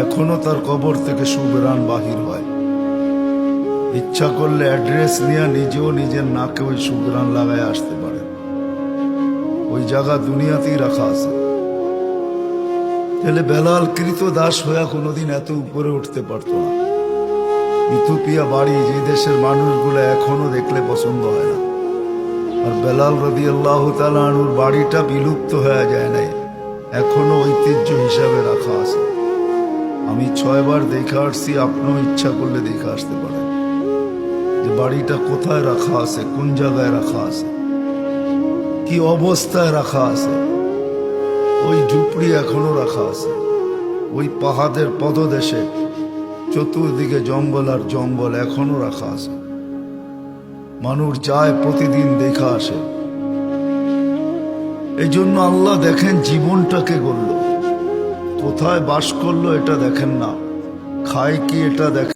এখনো তার কবর থেকে সুবেরান বাহির হয়। ইচ্ছা করলে অ্যাড্রেস নিয়ে নিজেও নিজের নাকে ওই সুবেরান লাগায় আসতে পারে। ওই জায়গা দুনিয়াতেই রাখা আছে। তাহলে বেলাল কৃত দাস হয়ে কোনোদিন এত উপরে উঠতে পারতো না। ইথিওপিয়া বাড়ি, যে দেশের মানুষগুলো এখনো দেখলে পছন্দ হয় না, আর বেলাল রাদিয়াল্লাহু তাআলা আনহুর বাড়িটা বিলুপ্ত হয়ে যায় নাই, এখনো ঐতিহ্য হিসাবে রাখা আছে। আমি 6 বার দেখে আসছি, আপনিও ইচ্ছা করলে দেখে আসতে পারেন যে বাড়িটা কোথায় রাখা আছে, কোন জায়গায় রাখা আছে, কি অবস্থায় রাখা আছে। ওই ঝুপড়ি এখনো রাখা আছে। ওই পাহাড়ের পদদেশে চতুর্দিকে জঙ্গল আর জঙ্গল এখনো রাখা আছে। মানুষ যায়, প্রতিদিন দেখা আসে। এই জন্য আল্লাহ দেখেন জীবনটাকে গড়ল, কোথায় বাস করলো এটা দেখেন না, খায় কি এটা দেখেন।